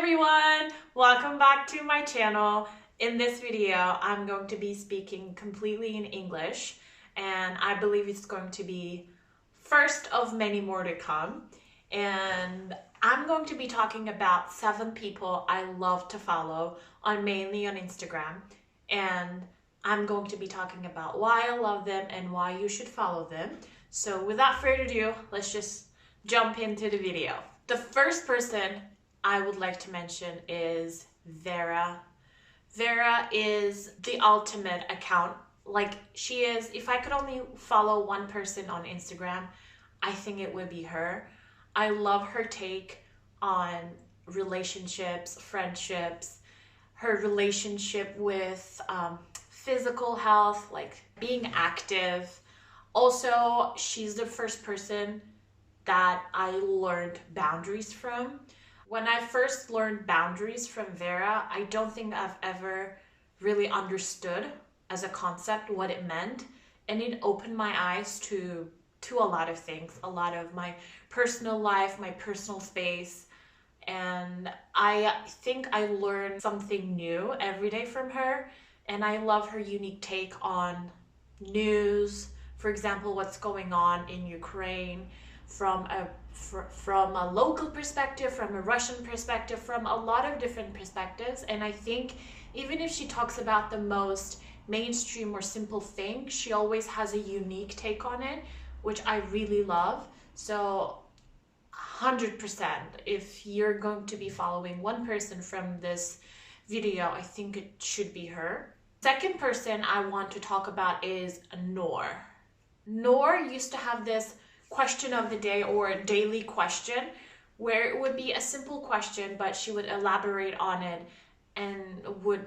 everyone! Welcome back to my channel. In this video, I'm going to be speaking completely in English, and I believe it's going to be first of many more to come. And I'm going to be talking about 7 people I love to follow mainly on Instagram. And I'm going to be talking about why I love them and why you should follow them. So without further ado, let's just jump into the video. The first person I would like to mention is Vera. Vera is the ultimate account. Like, she is, if I could only follow one person on Instagram, I think it would be her. I love her take on relationships, friendships, her relationship with physical health, like being active. Also, she's the first person that I learned boundaries from. When I first learned boundaries from Vera, I don't think I've ever really understood as a concept what it meant. And it opened my eyes to a lot of things, a lot of my personal life, my personal space. And I think I learned something new every day from her. And I love her unique take on news. For example, what's going on in Ukraine from a local perspective, from a Russian perspective, from a lot of different perspectives. And I think even if she talks about the most mainstream or simple thing, she always has a unique take on it, which I really love. So 100%, if you're going to be following one person from this video, I think it should be her. Second person I want to talk about is Noor. Noor used to have this question of the day or a daily question where it would be a simple question, but she would elaborate on it and would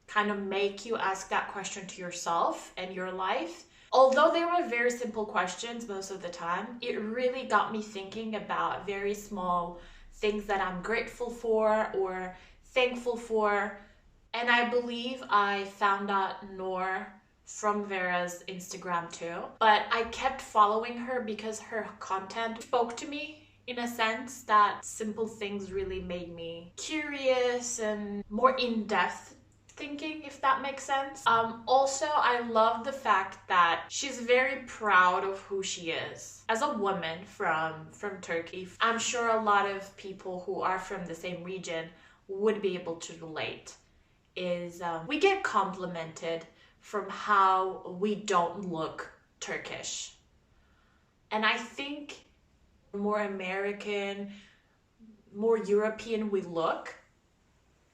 kind of make you ask that question to yourself and your life. Although they were very simple questions most of the time, it really got me thinking about very small things that I'm grateful for or thankful for. And I believe I found out Noor from Vera's Instagram too. But I kept following her because her content spoke to me in a sense that simple things really made me curious and more in-depth thinking, if that makes sense. Also, I love the fact that she's very proud of who she is. As a woman from Turkey, I'm sure a lot of people who are from the same region would be able to relate. We get complimented from how we don't look Turkish. And I think the more American, more European we look,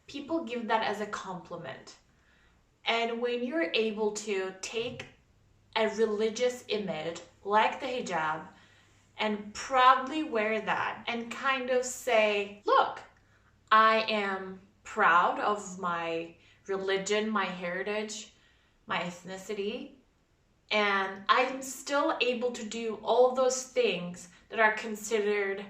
people give that as a compliment. And when you're able to take a religious image like the hijab and proudly wear that and kind of say, look, I am proud of my religion, my heritage, my ethnicity, and I'm still able to do all those things that are considered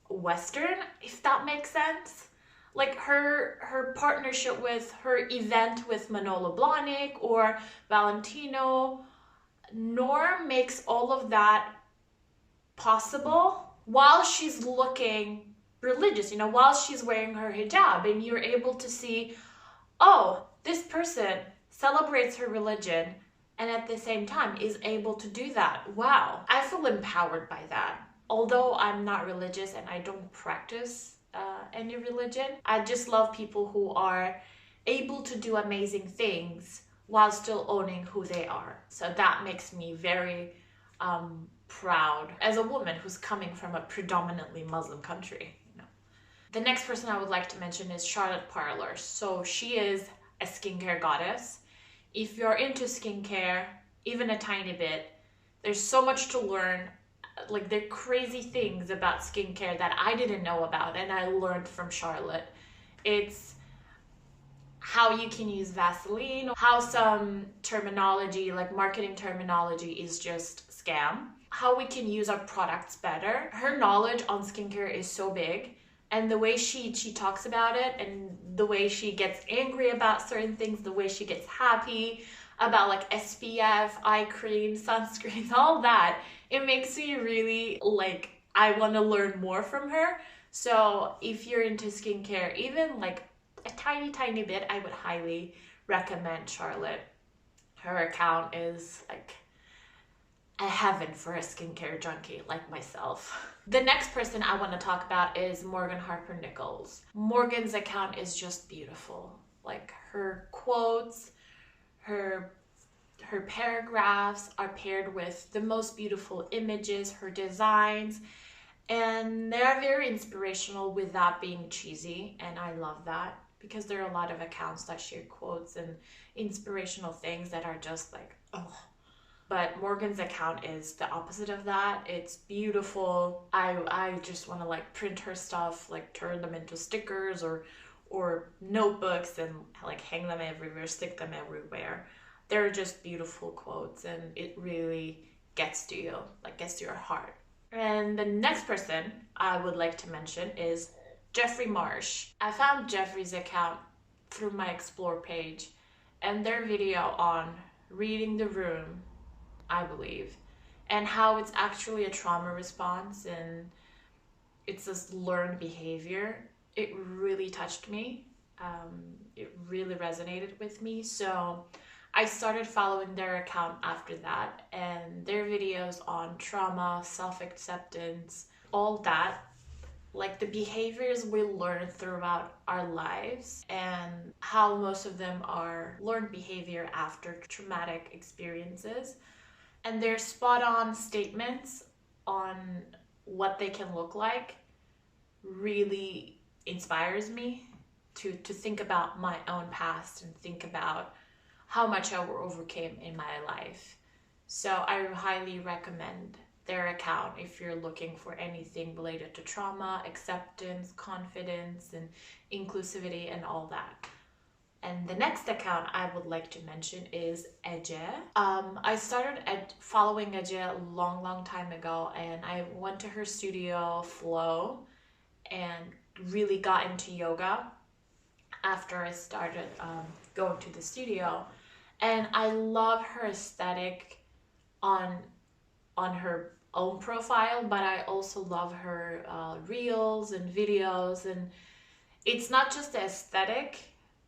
Western, if that makes sense. Like her partnership with her event with Manolo Blahnik or Valentino. Noor makes all of that possible while she's looking religious, while she's wearing her hijab, and you're able to see, oh, this person celebrates her religion and at the same time is able to do that. Wow, I feel empowered by that. Although I'm not religious and I don't practice any religion, I just love people who are able to do amazing things while still owning who they are. So that makes me very proud as a woman who's coming from a predominantly Muslim country. The next person I would like to mention is Charlotte Parlor. So she is a skincare goddess. If you're into skincare, even a tiny bit, there's so much to learn. Like, there are crazy things about skincare that I didn't know about and I learned from Charlotte. It's how you can use Vaseline, how some terminology, like marketing terminology, is just scam, how we can use our products better. Her knowledge on skincare is so big. And the way she talks about it and the way she gets angry about certain things, the way she gets happy about like SPF, eye cream, sunscreens, all that, it makes me really like, I want to learn more from her. So if you're into skincare, even like a tiny bit, I would highly recommend Charlotte. Her account is like a heaven for a skincare junkie like myself. The next person I want to talk about is Morgan Harper Nichols. Morgan's account is just beautiful. Like her quotes, her paragraphs are paired with the most beautiful images, her designs, and they're very inspirational without being cheesy, and I love that because there are a lot of accounts that share quotes and inspirational things that are just like, oh. But Morgan's account is the opposite of that. It's beautiful. I just want to like print her stuff, like turn them into stickers or notebooks and like hang them everywhere, stick them everywhere. They're just beautiful quotes, and it really gets to you, like gets to your heart. And the next person I would like to mention is Jeffrey Marsh. I found Jeffrey's account through my Explore page, and their video on reading the room, I believe, and how it's actually a trauma response and it's this learned behavior. It really touched me. It really resonated with me. So I started following their account after that, and their videos on trauma, self-acceptance, all that, like the behaviors we learn throughout our lives and how most of them are learned behavior after traumatic experiences. And their spot on statements on what they can look like really inspires me to think about my own past and think about how much I overcame in my life. So I highly recommend their account if you're looking for anything related to trauma, acceptance, confidence, and inclusivity and all that. And the next account I would like to mention is Ece. I started following Ece a long time ago, and I went to her studio, Flow, and really got into yoga after I started going to the studio. And I love her aesthetic on her own profile, but I also love her reels and videos. And it's not just the aesthetic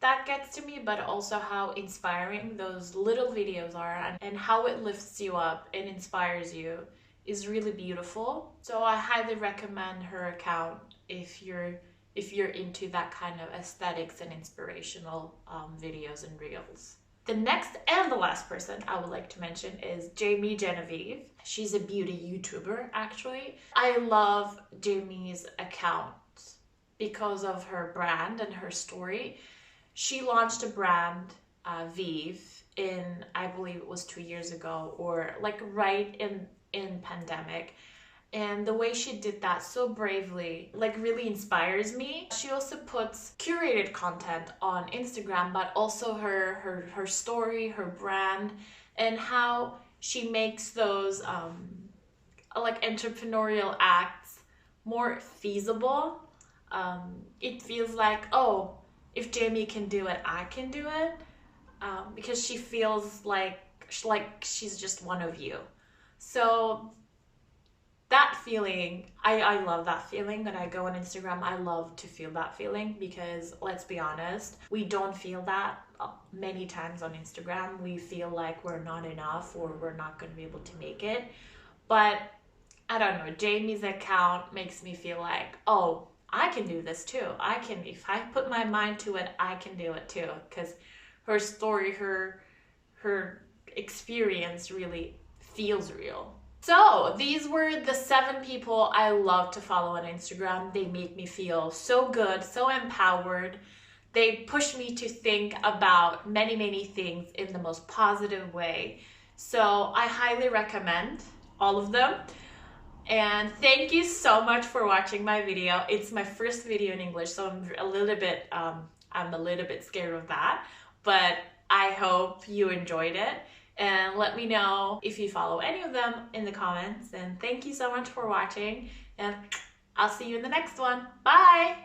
that gets to me, but also how inspiring those little videos are, and how it lifts you up and inspires you is really beautiful. So I highly recommend her account if you're into that kind of aesthetics and inspirational videos and reels. The next and the last person I would like to mention is Jamie Genevieve. She's a beauty YouTuber, actually. I love Jamie's account because of her brand and her story. She launched a brand, Vive, in, I believe it was 2 years ago, or like right in pandemic. And the way she did that so bravely, like really inspires me. She also puts curated content on Instagram, but also her story, her brand, and how she makes those like entrepreneurial acts more feasible. It feels like, oh, if Jamie can do it, I can do it, because she feels like she's just one of you. So that feeling, I love that feeling. When I go on Instagram, I love to feel that feeling, because let's be honest, we don't feel that many times on Instagram. We feel like we're not enough or we're not going to be able to make it. But I don't know, Jamie's account makes me feel like, oh, I can do this too. I can, if I put my mind to it, I can do it too. Because her story, her experience really feels real. So these were the 7 people I love to follow on Instagram. They make me feel so good, so empowered. They push me to think about many things in the most positive way. So I highly recommend all of them. And thank you so much for watching my video. It's my first video in English, so I'm a little bit scared of that, but I hope you enjoyed it. And let me know if you follow any of them in the comments. And thank you so much for watching, and I'll see you in the next one. Bye!